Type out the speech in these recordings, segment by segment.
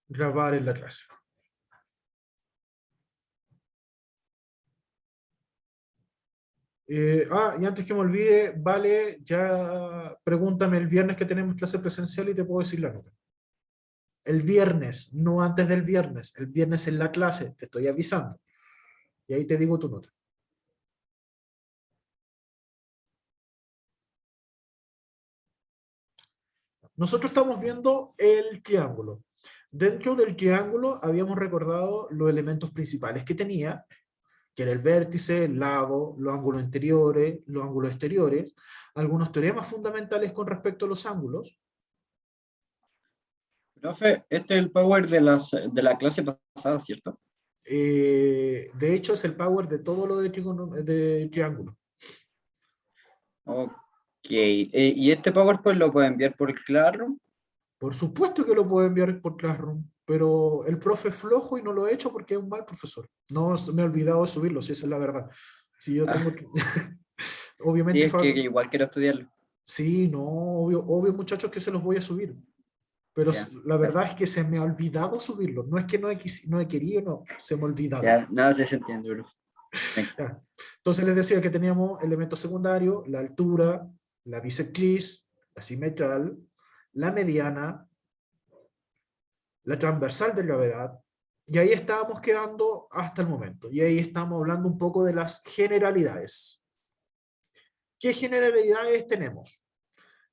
grabar en la clase. Y antes que me olvide, vale, ya pregúntame el viernes que tenemos clase presencial y te puedo decir la nota. El viernes, no antes del viernes. El viernes en la clase, te estoy avisando. Y ahí te digo tu nota. Nosotros estamos viendo el triángulo. Dentro del triángulo habíamos recordado los elementos principales que tenía, que era el vértice, el lado, los ángulos interiores, los ángulos exteriores, algunos teoremas fundamentales con respecto a los ángulos. Profe, este es el power de la clase pasada, ¿cierto? De hecho, es el power de todo lo de triángulo. Ok. ¿Y este PowerPoint lo puede enviar por Classroom? Por supuesto que lo puedo enviar por Classroom, pero el profe es flojo y no lo he hecho porque es un mal profesor. No me he olvidado de subirlo, si esa es la verdad. Si yo tengo... Sí, Obviamente, es que igual quiero estudiarlo. sí, no, obvio muchachos que se los voy a subir. Pero Ya, la verdad es que se me ha olvidado subirlo. No es que no he querido, no, se me ha olvidado. ya, nada se entiende, bro. Ya. Entonces les decía que teníamos elementos secundarios, la altura, la bisectriz, la simetral, la mediana, la transversal de gravedad, y ahí estábamos quedando hasta el momento. Y ahí estamos hablando un poco de las generalidades. ¿Qué generalidades tenemos?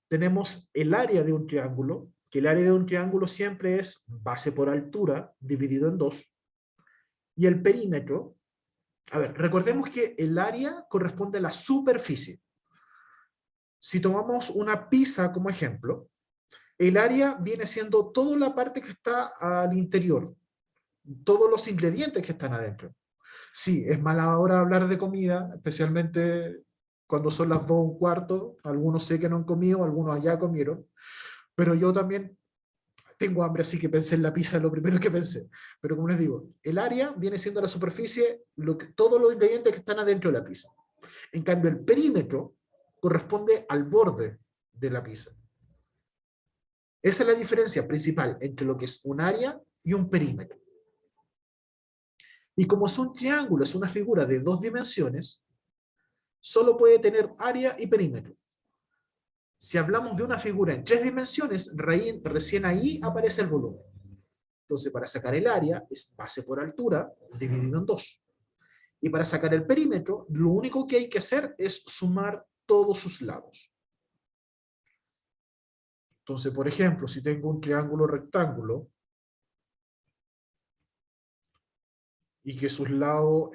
Tenemos el área de un triángulo, que el área de un triángulo siempre es base por altura dividido en dos, y el perímetro. A ver, recordemos que el área corresponde a la superficie. Si tomamos una pizza como ejemplo, el área viene siendo toda la parte que está al interior, todos los ingredientes que están adentro. Sí, es mala hora hablar de comida, especialmente cuando son las 2:15, algunos sé que no han comido, algunos allá comieron, pero yo también tengo hambre, así que pensé en la pizza, lo primero que pensé. Pero como les digo, el área viene siendo la superficie, todos los ingredientes que están adentro de la pizza. En cambio, el perímetro corresponde al borde de la pizza. Esa es la diferencia principal entre lo que es un área y un perímetro. Y como es un triángulo, es una figura de 2 dimensiones, solo puede tener área y perímetro. Si hablamos de una figura en 3 dimensiones, recién ahí aparece el volumen. Entonces, para sacar el área, es base por altura dividido en 2. Y para sacar el perímetro, lo único que hay que hacer es sumar todos sus lados. Entonces, por ejemplo, si tengo un triángulo rectángulo y que sus lados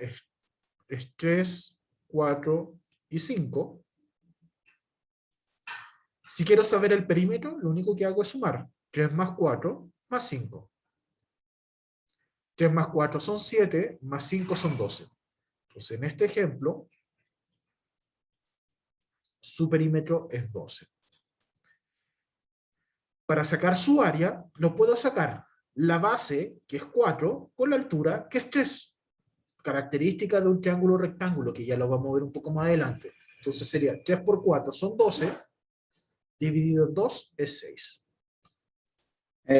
es 3, 4 y 5, si quiero saber el perímetro, lo único que hago es sumar 3 más 4 más 5. 3 más 4 son 7, más 5 son 12. Entonces, en este ejemplo, su perímetro es 12. Para sacar su área, lo puedo sacar la base, que es 4, con la altura, que es 3. Característica de un triángulo rectángulo, que ya lo vamos a ver un poco más adelante. Entonces sería 3 por 4 son 12, dividido en 2 es 6.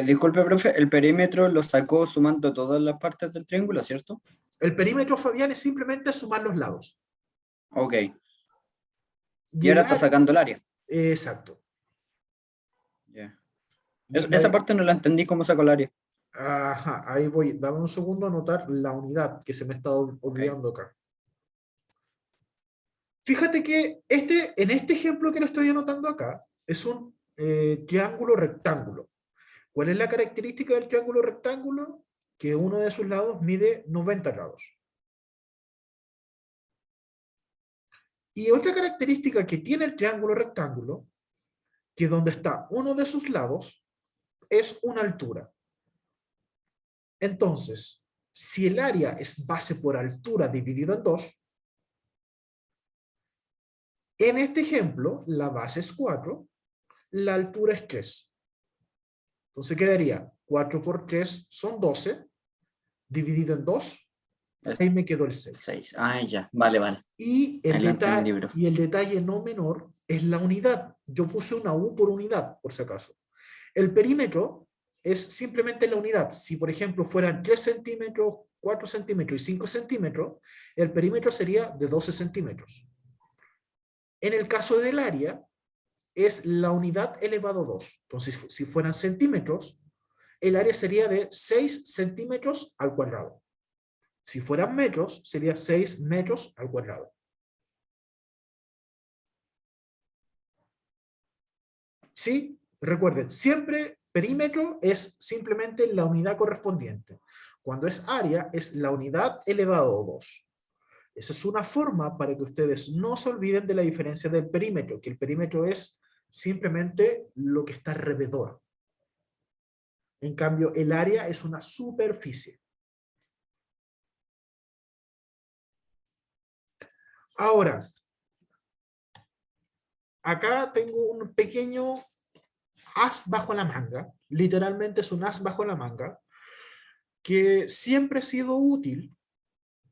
Disculpe, profe, el perímetro lo sacó sumando todas las partes del triángulo, ¿cierto? El perímetro, Fabián, es simplemente sumar los lados. Ok. Y Y ahora está sacando el área. Exacto. Yeah. Y Esa ahí, parte no la entendí cómo sacó el área. ajá, ahí voy. Dame un segundo a anotar la unidad que se me está Ok. olvidando acá. Fíjate que en este ejemplo que lo estoy anotando acá, es un triángulo rectángulo. ¿Cuál es la característica del triángulo rectángulo? Que uno de sus lados mide 90 grados. Y otra característica que tiene el triángulo rectángulo, que donde está uno de sus lados, es una altura. Entonces, si el área es base por altura dividido en 2, en este ejemplo, la base es 4, la altura es 3. Entonces quedaría 4 por 3 son 12, dividido en 2, Es ahí me quedó el 6. 6. Ah, ya. Vale, vale. Y Ahí lo entendí, bro. el detalle no menor es la unidad. Yo puse una U por unidad, por si acaso. El perímetro es simplemente la unidad. Si, por ejemplo, fueran 3 centímetros, 4 centímetros y 5 centímetros, el perímetro sería de 12 centímetros. En el caso del área, es la unidad elevado a 2. Entonces, si fueran centímetros, el área sería de 6 centímetros al cuadrado. Si fueran metros, sería 6 metros al cuadrado. ¿Sí? Recuerden, siempre perímetro es simplemente la unidad correspondiente. Cuando es área, es la unidad elevado a 2. Esa es una forma para que ustedes no se olviden de la diferencia del perímetro, que el perímetro es simplemente lo que está alrededor. En cambio, el área es una superficie. Ahora, acá tengo un pequeño as bajo la manga, literalmente es un as bajo la manga, que siempre ha sido útil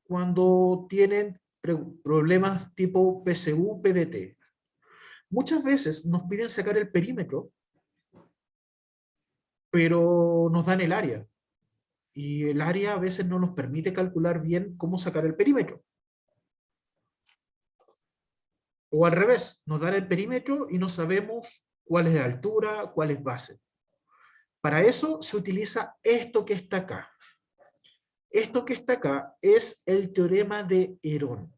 cuando tienen problemas tipo PSU, PDT. Muchas veces nos piden sacar el perímetro, pero nos dan el área. Y el área a veces no nos permite calcular bien cómo sacar el perímetro. O al revés, nos dan el perímetro y no sabemos cuál es la altura, cuál es base. Para eso se utiliza esto que está acá. Esto que está acá es el teorema de Herón.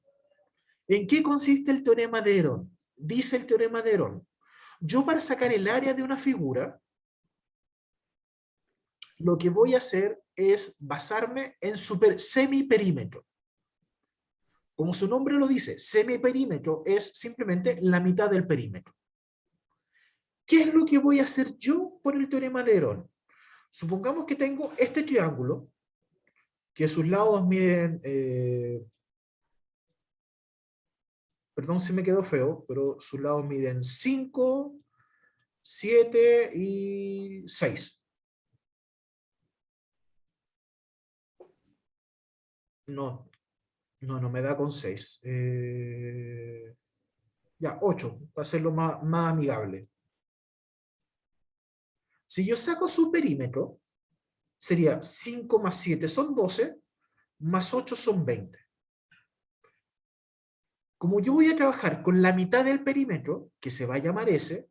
¿En qué consiste el teorema de Herón? Dice el teorema de Herón: yo, para sacar el área de una figura, lo que voy a hacer es basarme en su semiperímetro. Como su nombre lo dice, semiperímetro es simplemente la mitad del perímetro. ¿Qué es lo que voy a hacer yo por el teorema de Herón? Supongamos que tengo este triángulo, que sus lados miden, perdón si me quedó feo, pero sus lados miden 5, 7 y 6. No, no me da con 6. Ya, 8, para hacerlo más amigable. Si yo saco su perímetro, sería 5 más 7 son 12, más 8 son 20. Como yo voy a trabajar con la mitad del perímetro, que se va a llamar S,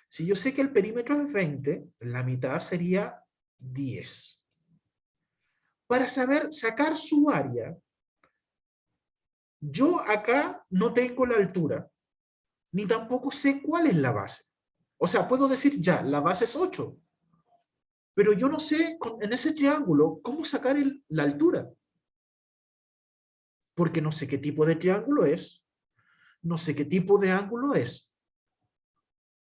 si yo sé que el perímetro es 20, la mitad sería 10. Para saber sacar su área, yo acá no tengo la altura, ni tampoco sé cuál es la base. O sea, puedo decir ya, la base es 8, pero yo no sé en ese triángulo cómo sacar la altura, porque no sé qué tipo de triángulo es, no sé qué tipo de ángulo es.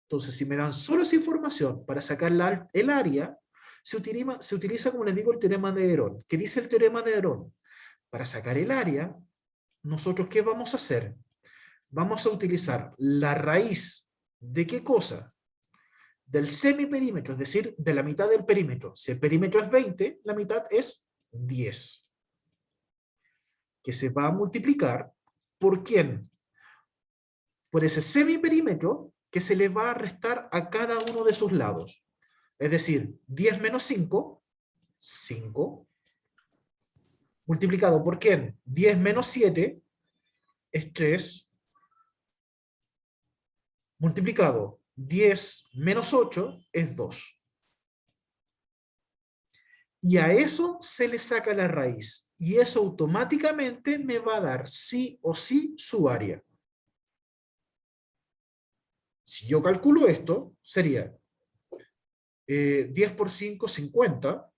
Entonces, si me dan solo esa información para sacar el área, se utiliza, como les digo, el teorema de Herón. ¿Qué dice el teorema de Herón? Para sacar el área, nosotros, ¿qué vamos a hacer? Vamos a utilizar la raíz ¿de qué cosa? Del semiperímetro, es decir, de la mitad del perímetro. Si el perímetro es 20, la mitad es 10. Que se va a multiplicar ¿por quién? Por ese semiperímetro que se le va a restar a cada uno de sus lados. Es decir, 10 menos 5, 5. Multiplicado por quién? 10 menos 7 es 3. Multiplicado 10 menos 8 es 2. Y a eso se le saca la raíz. Y eso automáticamente me va a dar sí o sí su área. Si yo calculo esto, sería 10 por 5, 50.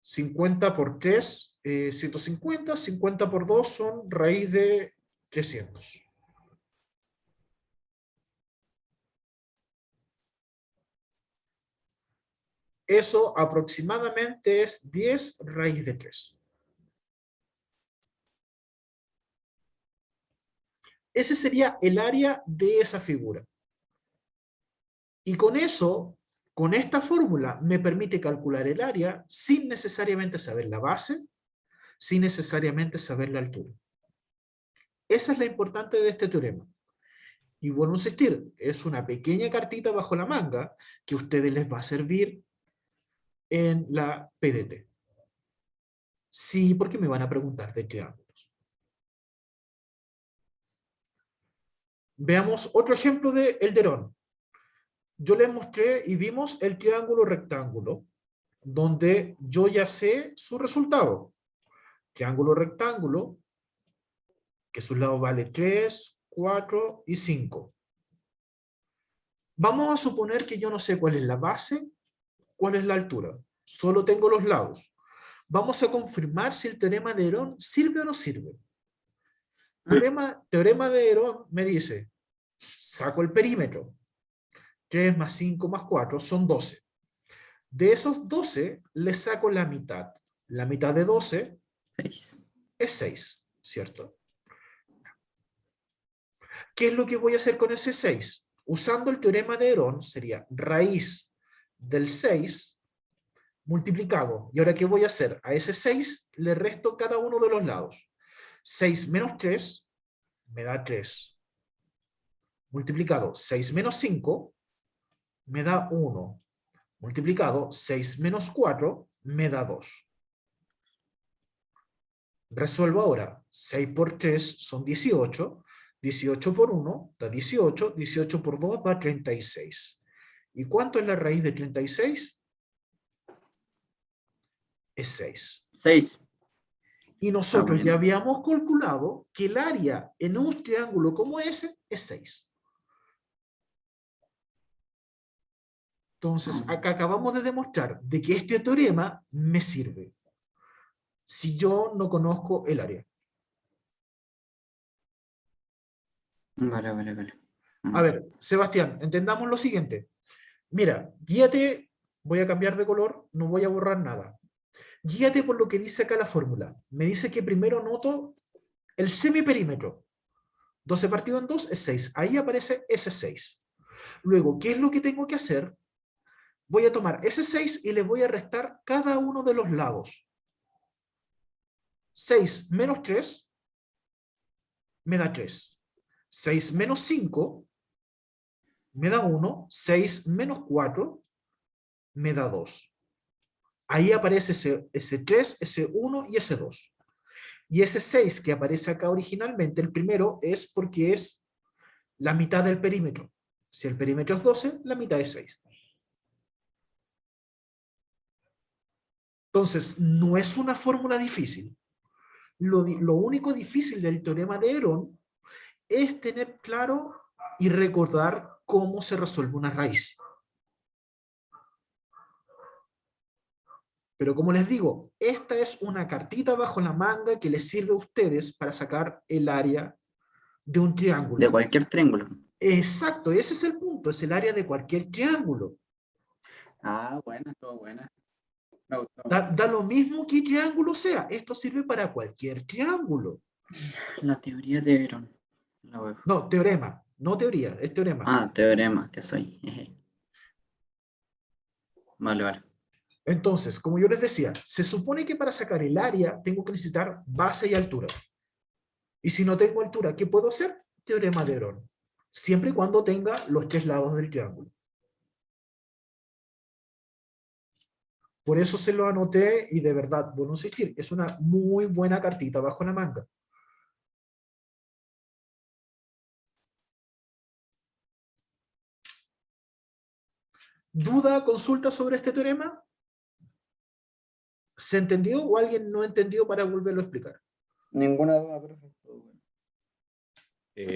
50 por 3, 150. 50 por 2 son raíz de 300. Eso aproximadamente es 10 raíz de 3. Ese sería el área de esa figura. Y con eso, con esta fórmula, me permite calcular el área sin necesariamente saber la base, sin necesariamente saber la altura. Esa es la importante de este teorema. Y vuelvo a insistir, es una pequeña cartita bajo la manga que a ustedes les va a servir en la PDT. Sí, porque me van a preguntar de triángulos. Veamos otro ejemplo de Elderón. Yo les mostré y vimos el triángulo rectángulo, donde yo ya sé su resultado. Triángulo rectángulo, que su lado vale 3, 4 y 5. Vamos a suponer que yo no sé cuál es la base, cuál es la altura. Solo tengo los lados. Vamos a confirmar si el teorema de Herón sirve o no sirve. Teorema de Herón me dice, saco el perímetro. 3 más 5 más 4 son 12. De esos 12 le saco la mitad. La mitad de 12 6. es 6, ¿cierto? ¿Qué es lo que voy a hacer con ese 6? Usando el teorema de Herón sería raíz del 6 multiplicado. ¿Y ahora qué voy a hacer? A ese 6 le resto cada uno de los lados. 6 menos 3 me da 3. Multiplicado 6 menos 5 me da 1. Multiplicado 6 menos 4 me da 2. Resuelvo ahora. 6 por 3 son 18. 18 por 1 da 18. 18 por 2 da 36. ¿Y cuánto es la raíz de 36? Es 6. 6. Y nosotros ya habíamos calculado que el área en un triángulo como ese es 6. Entonces, acá acabamos de demostrar de que este teorema me sirve si yo no conozco el área. Vale. A ver, Sebastián, entendamos lo siguiente. Mira, guíate, voy a cambiar de color, no voy a borrar nada. Guíate por lo que dice acá la fórmula. Me dice que primero noto el semiperímetro. 12 partido en 2 es 6. Ahí aparece ese 6. Luego, ¿qué es lo que tengo que hacer? Voy a tomar ese 6 y le voy a restar cada uno de los lados. 6 menos 3 me da 3. 6 menos 5 me da 1. 6 menos 4 me da 2. Ahí aparece ese 3, ese 1 y ese 2. Y ese 6 que aparece acá originalmente, el primero, es porque es la mitad del perímetro. Si el perímetro es 12, la mitad es 6. Entonces, no es una fórmula difícil. Lo único difícil del teorema de Herón es tener claro y recordar cómo se resuelve una raíz. Pero como les digo, esta es una cartita bajo la manga que les sirve a ustedes para sacar el área de un triángulo. De cualquier triángulo. Exacto, ese es el punto, es el área de cualquier triángulo. Ah, buena, todo buena. Me gustó. Da lo mismo que triángulo sea, esto sirve para cualquier triángulo. La teoría de Herón. No, teorema, no teoría, es teorema. Ah, teorema, que soy. Vale. Entonces, como yo les decía, se supone que para sacar el área tengo que necesitar base y altura. Y si no tengo altura, ¿qué puedo hacer? Teorema de Herón. Siempre y cuando tenga los 3 lados del triángulo. Por eso se lo anoté y de verdad, vuelvo a insistir, es una muy buena cartita bajo la manga. ¿Duda, consulta sobre este teorema? ¿Se entendió o alguien no entendió para volverlo a explicar? Ninguna duda, profe.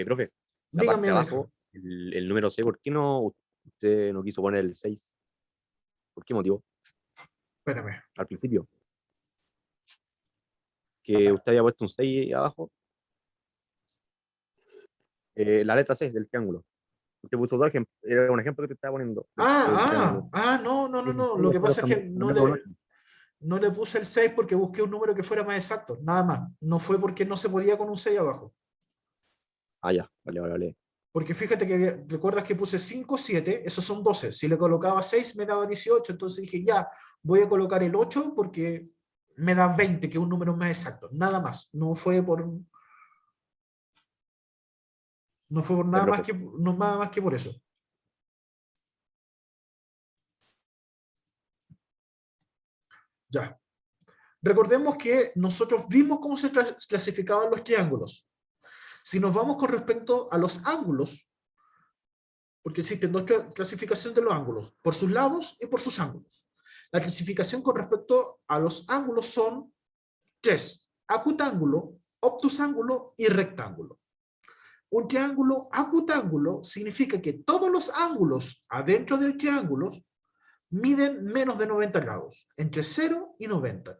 Profe, la parte Dígame, de Aleja. abajo, el número 6, ¿por qué no usted no quiso poner el 6? ¿Por qué motivo? Espérame. Al principio. Que usted había puesto un 6 abajo. La letra 6 del triángulo. Usted puso dos ejemplos. Era un ejemplo que te estaba poniendo. Del triángulo. No. Lo que pasa es que no le puse el 6 porque busqué un número que fuera más exacto. Nada más. No fue porque no se podía con un 6 abajo. Ah, ya. Vale. Porque fíjate que recuerdas que puse 5, 7, esos son 12. Si le colocaba 6 me daba 18, entonces dije ya, voy a colocar el 8 porque me da 20, que es un número más exacto. Nada más. No fue por nada más que, no, nada más que por eso. Ya. Recordemos que nosotros vimos cómo se clasificaban los triángulos. Si nos vamos con respecto a los ángulos, porque existen dos clasificaciones de los ángulos, por sus lados y por sus ángulos. La clasificación con respecto a los ángulos son tres: acutángulo, obtusángulo y rectángulo. Un triángulo acutángulo significa que todos los ángulos adentro del triángulo miden menos de 90 grados, entre 0 y 90.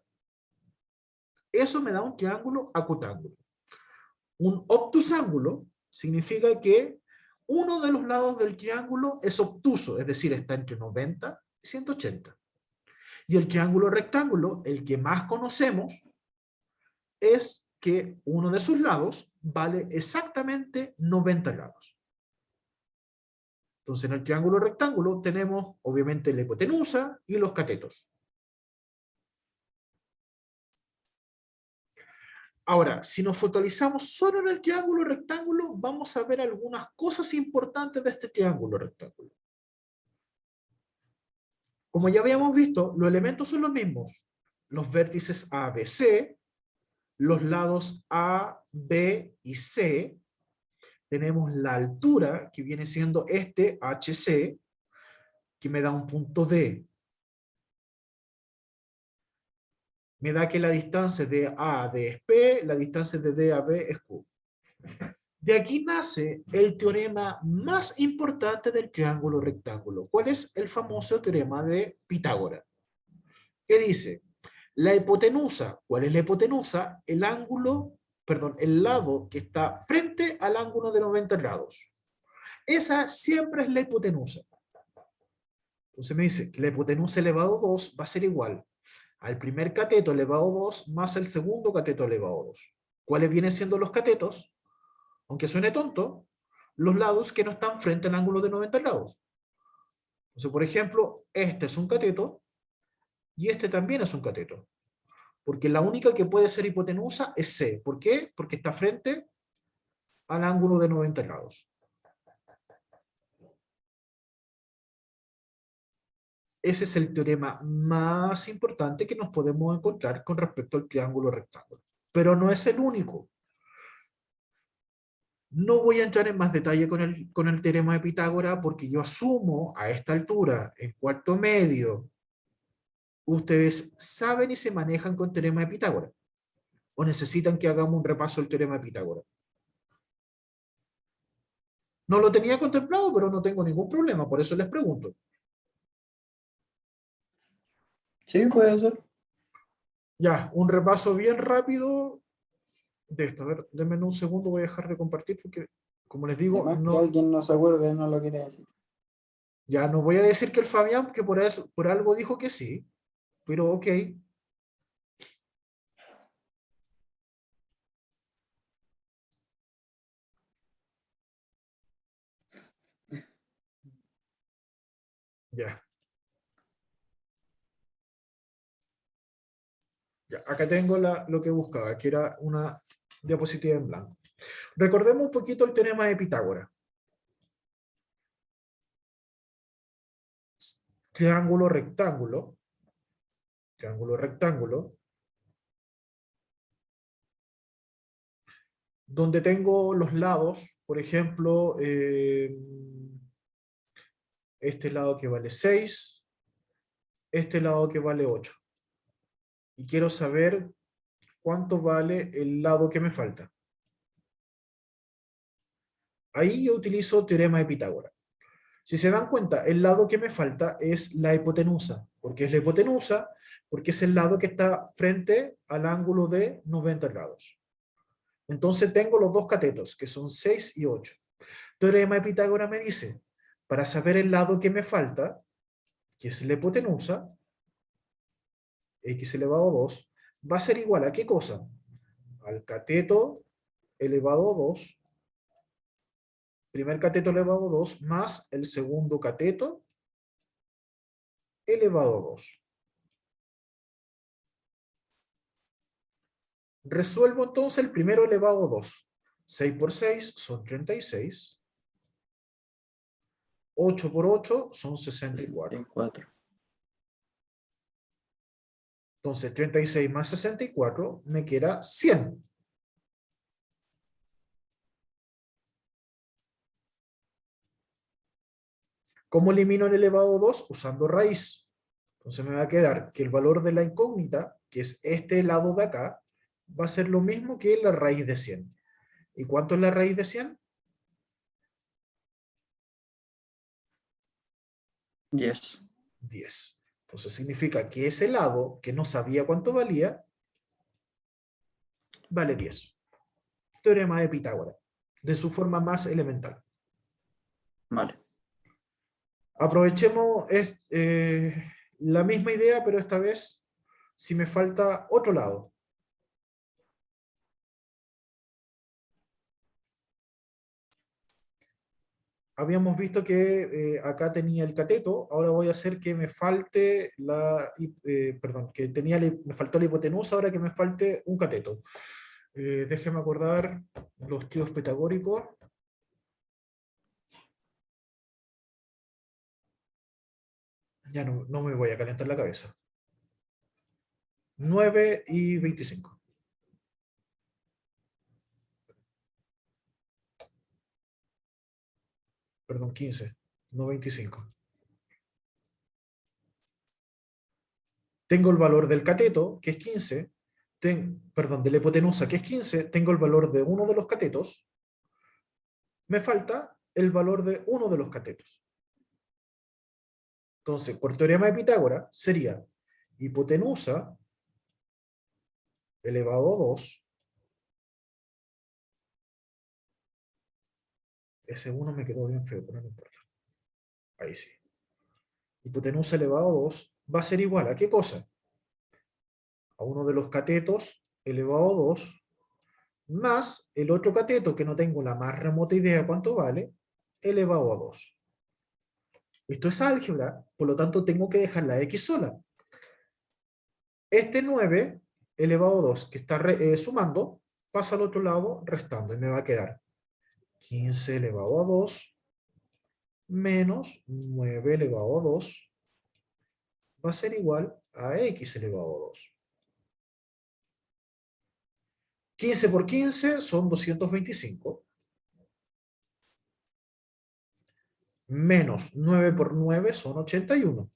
Eso me da un triángulo acutángulo. Un obtusángulo significa que uno de los lados del triángulo es obtuso, es decir, está entre 90 y 180. Y el triángulo rectángulo, el que más conocemos, es que uno de sus lados vale exactamente 90 grados. Entonces, en el triángulo rectángulo tenemos, obviamente, la hipotenusa y los catetos. Ahora, si nos focalizamos solo en el triángulo rectángulo, vamos a ver algunas cosas importantes de este triángulo rectángulo. Como ya habíamos visto, los elementos son los mismos. Los vértices A, B, C, los lados A, B y C. Tenemos la altura, que viene siendo este HC, que me da un punto D. Me da que la distancia de A a D es P, la distancia de D a B es Q. De aquí nace el teorema más importante del triángulo rectángulo. ¿Cuál es? El famoso teorema de Pitágoras. ¿Qué dice? La hipotenusa. ¿Cuál es la hipotenusa? El ángulo, perdón, el lado que está frente al ángulo de 90 grados. Esa siempre es la hipotenusa. Entonces me dice que la hipotenusa elevado a 2 va a ser igual al primer cateto elevado a 2 más el segundo cateto elevado a 2. ¿Cuáles vienen siendo los catetos? Aunque suene tonto, los lados que no están frente al ángulo de 90 grados. Entonces, por ejemplo, este es un cateto y este también es un cateto. Porque la única que puede ser hipotenusa es C. ¿Por qué? Porque está frente al ángulo de 90 grados. Ese es el teorema más importante que nos podemos encontrar con respecto al triángulo rectángulo. Pero no es el único. No voy a entrar en más detalle con el teorema de Pitágoras porque yo asumo a esta altura, en cuarto medio, ustedes saben y se manejan con teorema de Pitágoras. ¿O necesitan que hagamos un repaso del teorema de Pitágoras? No lo tenía contemplado, pero no tengo ningún problema, por eso les pregunto. Sí, puede ser. Ya, un repaso bien rápido de esto. A ver, denme un segundo, voy a dejar de compartir porque, como les digo, Además que no, alguien no se acuerde, no lo quiere decir. ya no voy a decir que el Fabián, que por algo dijo que sí, pero ok. Ya. Ya, acá tengo lo que buscaba, que era una diapositiva en blanco. Recordemos un poquito el teorema de Pitágoras. Triángulo, rectángulo. Triángulo, rectángulo. Donde tengo los lados, por ejemplo, este lado que vale 6, este lado que vale 8. Y quiero saber cuánto vale el lado que me falta. Ahí yo utilizo teorema de Pitágoras. Si se dan cuenta, el lado que me falta es la hipotenusa. ¿Por qué es la hipotenusa? Porque es el lado que está frente al ángulo de 90 grados. Entonces tengo los dos catetos, que son 6 y 8. Teorema de Pitágoras me dice, para saber el lado que me falta, que es la hipotenusa, x elevado a 2, va a ser igual a ¿qué cosa? Al cateto elevado a 2, primer cateto elevado a 2, más el segundo cateto elevado a 2. Resuelvo entonces el primero elevado a 2. 6 por 6 son 36. 8 por 8 son 64. Entonces 36 más 64 me queda 100. ¿Cómo elimino el elevado a 2? Usando raíz. Entonces me va a quedar que el valor de la incógnita, que es este lado de acá, va a ser lo mismo que la raíz de 100. ¿Y cuánto es la raíz de 100? 10. 10. Entonces significa que ese lado, que no sabía cuánto valía, vale 10. Teorema de Pitágoras, de su forma más elemental. Vale. Aprovechemos la misma idea, pero esta vez si me falta otro lado. Habíamos visto que acá tenía el cateto, ahora voy a hacer que me falte perdón, que me faltó la hipotenusa, ahora que me falte un cateto. Déjeme acordar los tíos pitagóricos. Ya no me voy a calentar la cabeza. 9 y 25. Perdón, 15, no 25. Tengo el valor del cateto, que es 15. Perdón, de la hipotenusa, que es 15. Tengo el valor de uno de los catetos. Me falta el valor de uno de los catetos. Entonces, por teorema de Pitágoras, sería hipotenusa elevado a 2. Ese 1 me quedó bien feo, pero no importa. Ahí sí. Hipotenusa elevado a 2 va a ser igual a ¿qué cosa? A uno de los catetos elevado a 2 más el otro cateto que no tengo la más remota idea cuánto vale, elevado a 2. Esto es álgebra, por lo tanto tengo que dejar la x sola. Este 9 elevado a 2 que está sumando, pasa al otro lado restando y me va a quedar 15 elevado a 2 menos 9 elevado a 2 va a ser igual a x elevado a 2. 15 por 15 son 225. Menos 9 por 9 son 81.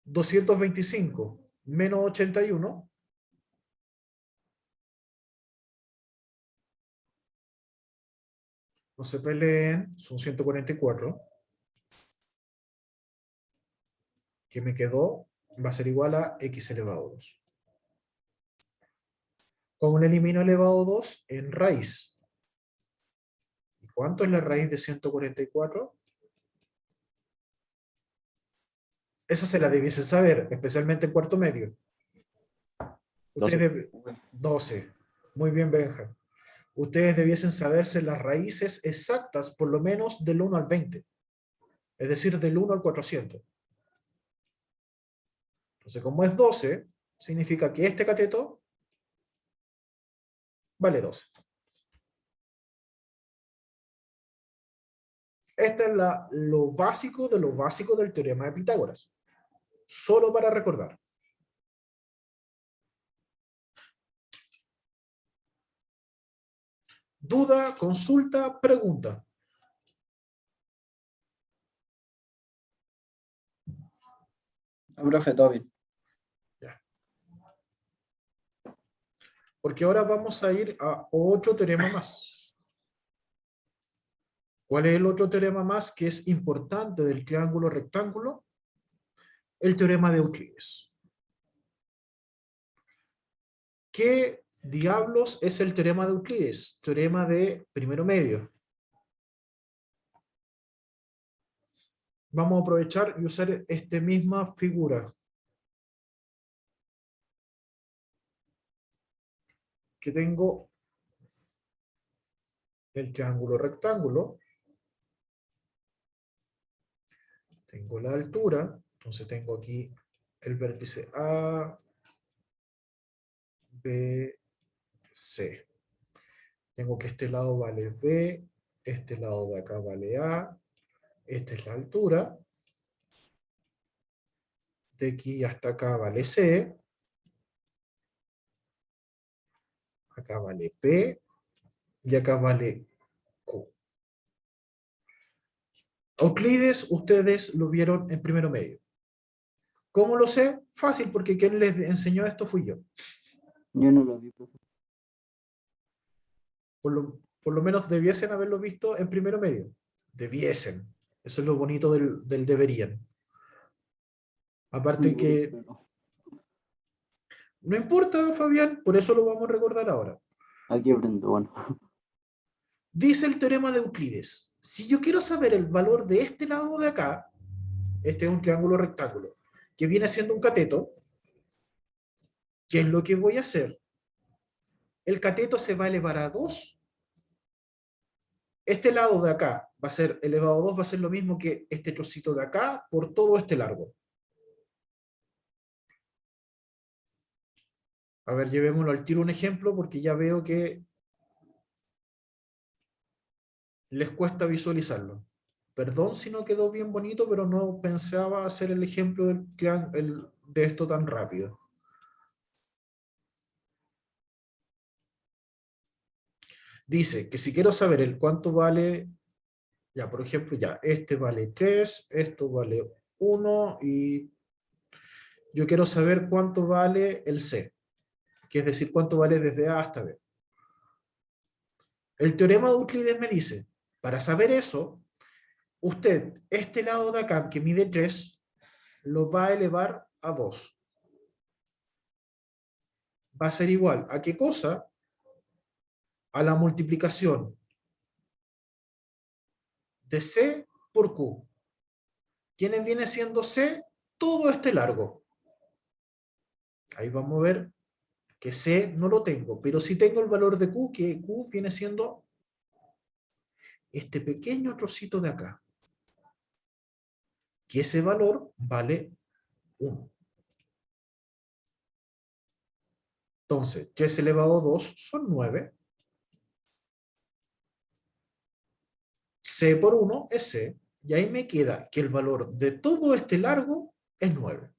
$225 menos 81. No se peleen, son 144. Que me quedó va a ser igual a x elevado a 2. ¿Cómo le elimino elevado a 2? En raíz. ¿Y cuánto es la raíz de 144? Esa se la debiesen saber, especialmente en cuarto medio. 12. 12. Muy bien, Benja. Ustedes debiesen saberse las raíces exactas, por lo menos del 1 al 20. Es decir, del 1 al 400. Entonces, como es 12, significa que este cateto vale 12. Esta es lo básico de lo básico del teorema de Pitágoras. Solo para recordar. Duda, consulta, pregunta. Profe, todo bien. Ya. Porque ahora vamos a ir a otro teorema más. ¿Cuál es el otro teorema más que es importante del triángulo rectángulo? El teorema de Euclides. ¿Qué diablos es el teorema de Euclides? Teorema de primero medio. Vamos a aprovechar y usar esta misma figura. Que tengo el triángulo rectángulo. Tengo la altura. Entonces tengo aquí el vértice A, B, C. Tengo que este lado vale B, Este lado de acá vale A. Esta es la altura. De aquí hasta acá vale C. Acá vale P. Y acá vale Q. Euclides, ustedes lo vieron en primero medio. ¿Cómo lo sé? Fácil, porque quien les enseñó esto fui yo. Yo no lo vi, profe. Por lo menos debiesen haberlo visto en primero medio. Debiesen. Eso es lo bonito del deberían. Aparte que... No importa, Fabián, por eso lo vamos a recordar ahora. Aquí aprendo, bueno. Dice el teorema de Euclides, si yo quiero saber el valor de este lado de acá, este es un triángulo rectángulo, que viene siendo un cateto, ¿qué es lo que voy a hacer? El cateto se va a elevar a 2. Este lado de acá va a ser elevado a 2, va a ser lo mismo que este trocito de acá por todo este largo. A ver, llevémoslo al tiro un ejemplo, porque ya veo que les cuesta visualizarlo. Perdón si no quedó bien bonito, pero no pensaba hacer el ejemplo de esto tan rápido. Dice que si quiero saber el cuánto vale, ya por ejemplo, ya este vale 3, esto vale 1 y yo quiero saber cuánto vale el C, que es decir, cuánto vale desde A hasta B. El teorema de Euclides me dice, para saber eso, usted, este lado de acá, que mide 3, lo va a elevar a 2. Va a ser igual a ¿qué cosa? A la multiplicación de C por Q. ¿Quién viene siendo C? Todo este largo. Ahí vamos a ver que C no lo tengo, pero sí tengo el valor de Q, que Q viene siendo este pequeño trocito de acá. Que ese valor vale 1. Entonces, 3 elevado a 2 son 9. C por 1 es C. Y ahí me queda que el valor de todo este largo es 9.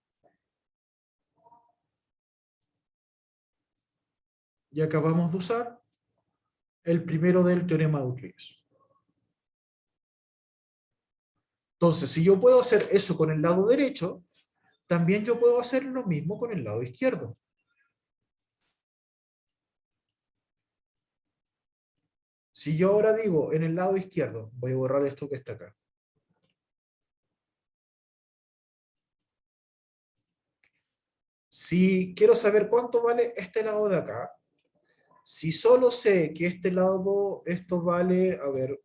Y acabamos de usar el primero del teorema de Euclides. Entonces, si yo puedo hacer eso con el lado derecho, también yo puedo hacer lo mismo con el lado izquierdo. Si yo ahora digo en el lado izquierdo, voy a borrar esto que está acá. Si quiero saber cuánto vale este lado de acá, si solo sé que este lado, esto vale, a ver,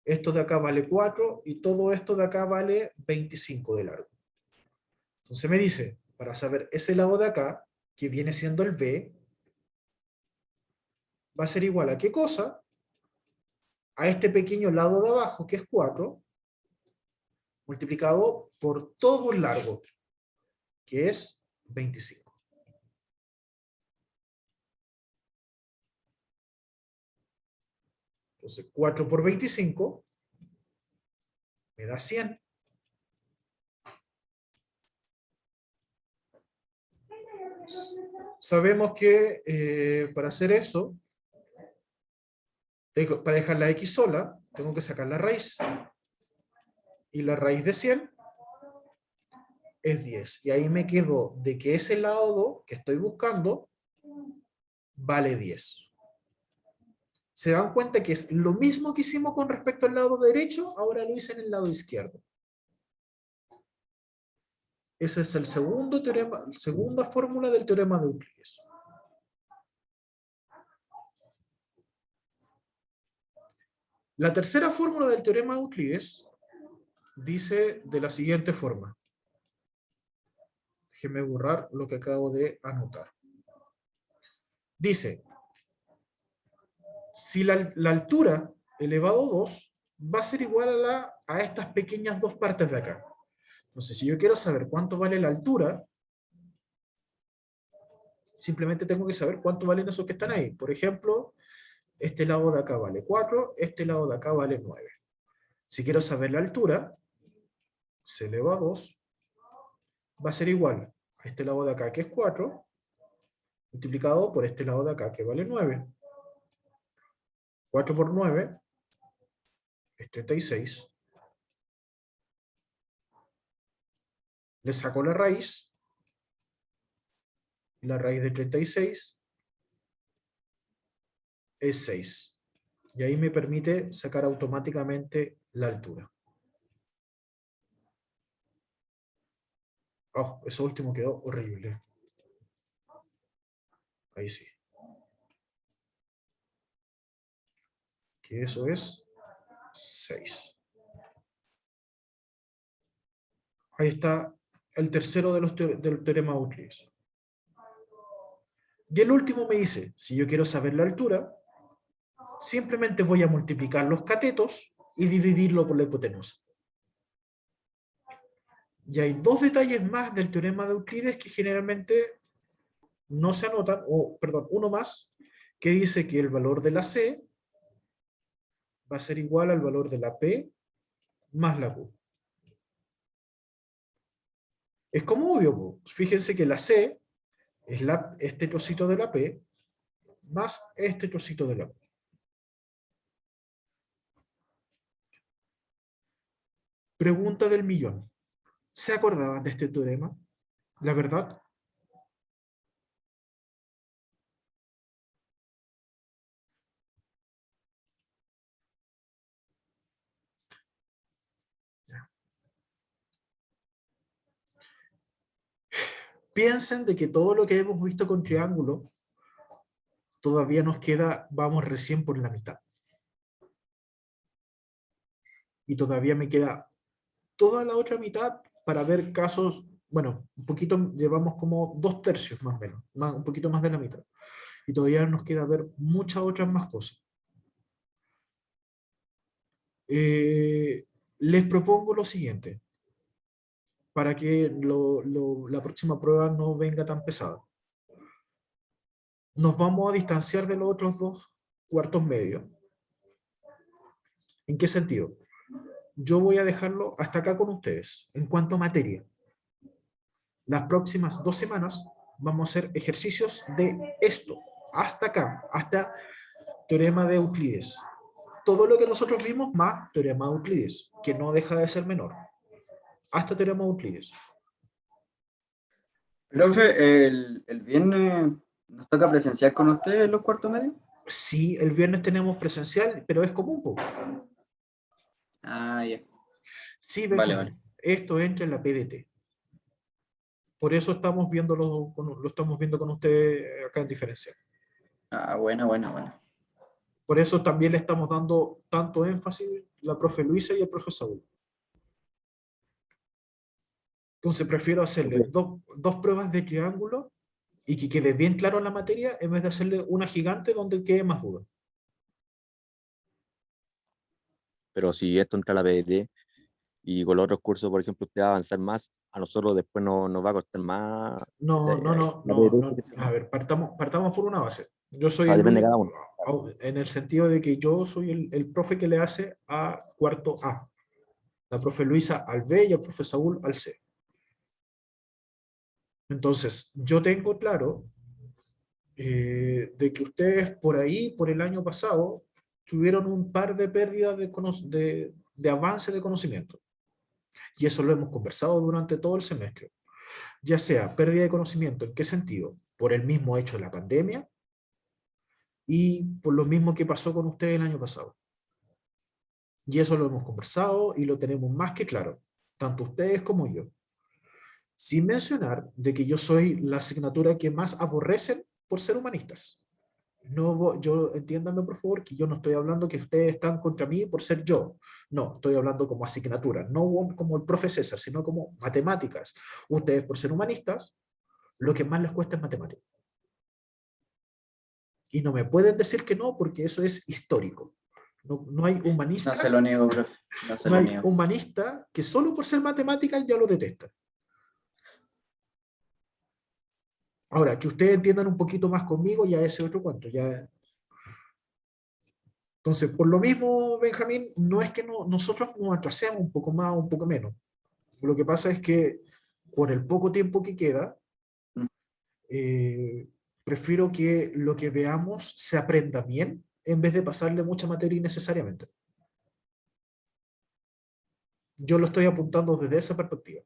esto de acá vale 4 y todo esto de acá vale 25 de largo. Entonces me dice, para saber ese lado de acá, que viene siendo el B, va a ser igual a ¿qué cosa? A este pequeño lado de abajo, que es 4, multiplicado por todo el largo, que es 25. Entonces, 4 por 25 me da 100. Sabemos que para hacer eso, para dejar la x sola, tengo que sacar la raíz. Y la raíz de 100 es 10. Y ahí me quedo de que ese lado que estoy buscando vale 10. ¿Se dan cuenta que es lo mismo que hicimos con respecto al lado derecho? Ahora lo hice en el lado izquierdo. Ese es el segundo teorema, segunda fórmula del teorema de Euclides. La tercera fórmula del teorema de Euclides dice de la siguiente forma. Déjenme borrar lo que acabo de anotar. Dice, si la altura elevado a 2 va a ser igual a estas pequeñas dos partes de acá. Entonces, si yo quiero saber cuánto vale la altura, simplemente tengo que saber cuánto valen esos que están ahí. Por ejemplo, este lado de acá vale 4, este lado de acá vale 9. Si quiero saber la altura, se eleva a 2, va a ser igual a este lado de acá que es 4, multiplicado por este lado de acá que vale 9. 4 por 9 es 36. Le saco la raíz. La raíz de 36 es 6. Y ahí me permite sacar automáticamente la altura. Oh, eso último quedó horrible. Ahí sí. Que eso es 6. Ahí está el tercero de del teorema de Euclides. Y el último me dice, si yo quiero saber la altura, simplemente voy a multiplicar los catetos y dividirlo por la hipotenusa. Y hay dos detalles más del teorema de Euclides que generalmente no se anotan, o perdón, uno más, que dice que el valor de la C va a ser igual al valor de la P más la Q. Es como obvio, po. Fíjense que la C es este trocito de la P más este trocito de la Q. Pregunta del millón. ¿Se acordaban de este teorema? ¿La verdad? Piensen de que todo lo que hemos visto con triángulo todavía nos queda, vamos recién por la mitad. Y todavía me queda toda la otra mitad para ver casos, bueno, un poquito, llevamos como 2/3 más o menos, un poquito más de la mitad. Y todavía nos queda ver muchas otras más cosas. Les propongo lo siguiente, para que la próxima prueba no venga tan pesada. Nos vamos a distanciar de los otros 2 cuartos medios. ¿En qué sentido? Yo voy a dejarlo hasta acá con ustedes. En cuanto a materia, las próximas 2 semanas vamos a hacer ejercicios de esto, hasta acá, hasta teorema de Euclides. Todo lo que nosotros vimos más teorema de Euclides, que no deja de ser menor. Hasta teorema de Euclides. Profe, el viernes nos toca presenciar con ustedes en los cuartos medios. Sí, el viernes tenemos presencial, pero es común, po. Ah, ya. Sí, Vale, Benjamín, vale. esto entra en la PDT. Por eso estamos viéndolo, lo estamos viendo con ustedes acá en diferencial. Ah, buena, buena, buena. Por eso también le estamos dando tanto énfasis la profe Luisa y el profe Saúl. Entonces prefiero hacerle dos pruebas de triángulo y que quede bien claro en la materia en vez de hacerle una gigante donde quede más duda. Pero si esto entra a la PDT y con los otros cursos, por ejemplo, usted va a avanzar más, a nosotros después nos va a costar más. No, no, no, La no, PDT, no. A ver, partamos por una base. Yo soy el depende de cada único, uno. Claro. en el sentido de que yo soy el profe que le hace a cuarto A. La profe Luisa al B y el profe Saúl al C. Entonces, yo tengo claro de que ustedes por ahí, por el año pasado, tuvieron un par de pérdidas de avance de conocimiento. Y eso lo hemos conversado durante todo el semestre. Ya sea pérdida de conocimiento, ¿en qué sentido? Por el mismo hecho de la pandemia y por lo mismo que pasó con ustedes el año pasado. Y eso lo hemos conversado y lo tenemos más que claro, tanto ustedes como yo. Sin mencionar de que yo soy la asignatura que más aborrecen por ser humanistas. No, yo entiéndanme por favor que yo no estoy hablando que ustedes están contra mí por ser yo. No, estoy hablando como asignatura, no como el profe César, sino como matemáticas. Ustedes por ser humanistas, lo que más les cuesta es matemática. Y no me pueden decir que no porque eso es histórico. No hay No se humanista, lo niego, profe. No se no lo hay niego. humanista que solo por ser matemáticas ya lo detesta. Ahora, que ustedes entiendan un poquito más conmigo, ya ese otro cuento, ya Entonces, por lo mismo, Benjamín, no es que nosotros nos atrasemos un poco más o un poco menos. Lo que pasa es que por el poco tiempo que queda, prefiero que lo que veamos se aprenda bien en vez de pasarle mucha materia innecesariamente. Yo lo estoy apuntando desde esa perspectiva.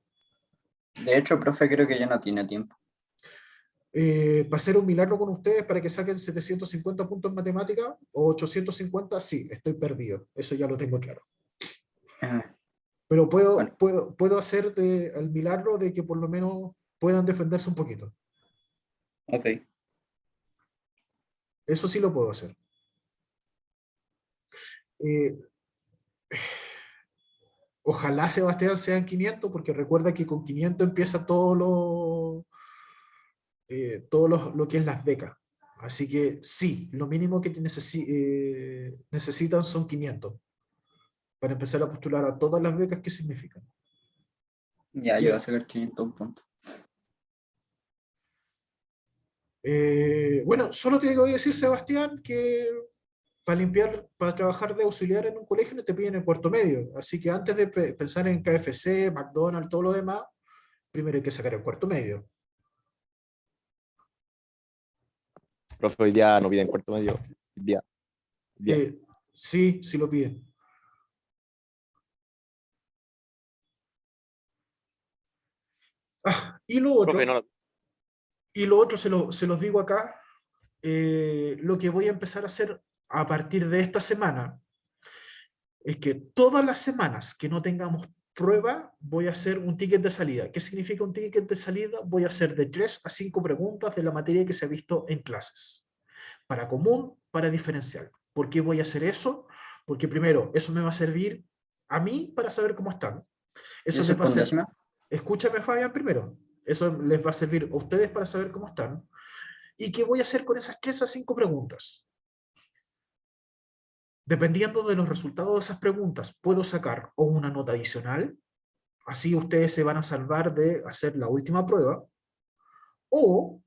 De hecho, profe, creo que ya no tiene tiempo. Para hacer un milagro con ustedes para que saquen 750 puntos en matemática o 850, sí, estoy perdido. Eso ya lo tengo claro. Pero Bueno. puedo hacer el milagro de que por lo menos puedan defenderse un poquito. Ok. Eso sí lo puedo hacer. Ojalá, Sebastián, sean 500, porque recuerda que con 500 empieza todo lo que es las becas. Así que sí, lo mínimo que necesitan son 500 para empezar a postular a todas las becas que significan. Ya, yo voy a sacar 500 puntos. Bueno, solo te voy a decir, Sebastián, que para trabajar de auxiliar en un colegio no te piden el cuarto medio. Así que antes de pensar en KFC, McDonald's, todo lo demás, primero hay que sacar el cuarto medio. Profe, hoy día no piden cuarto medio. Hoy día. Sí, sí lo piden. Y lo otro, Profe, no, se los digo acá, lo que voy a empezar a hacer a partir de esta semana es que todas las semanas que no tengamos prueba, voy a hacer un ticket de salida. ¿Qué significa un ticket de salida? Voy a hacer de 3 a 5 preguntas de la materia que se ha visto en clases. Para común, para diferencial. ¿Por qué voy a hacer eso? Porque primero, eso me va a servir a mí para saber cómo están. Eso les va a con ser... décima? Escúchame, Fabián, primero. Eso les va a servir a ustedes para saber cómo están. ¿Y qué voy a hacer con esas 3 a 5 preguntas? Dependiendo de los resultados de esas preguntas, puedo sacar o una nota adicional, así ustedes se van a salvar de hacer la última prueba, o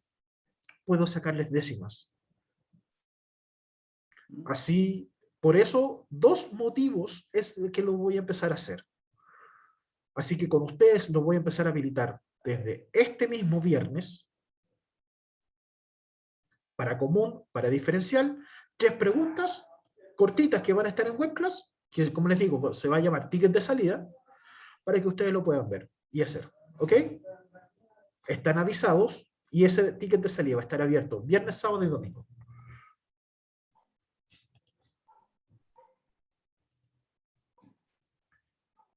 puedo sacarles décimas. Así, por eso, 2 motivos es que lo voy a empezar a hacer. Así que con ustedes lo voy a empezar a habilitar desde este mismo viernes, para común, para diferencial, 3 preguntas cortitas que van a estar en webclass, que como les digo, se va a llamar ticket de salida, para que ustedes lo puedan ver y hacer. ¿Ok? Están avisados y ese ticket de salida va a estar abierto viernes, sábado y domingo.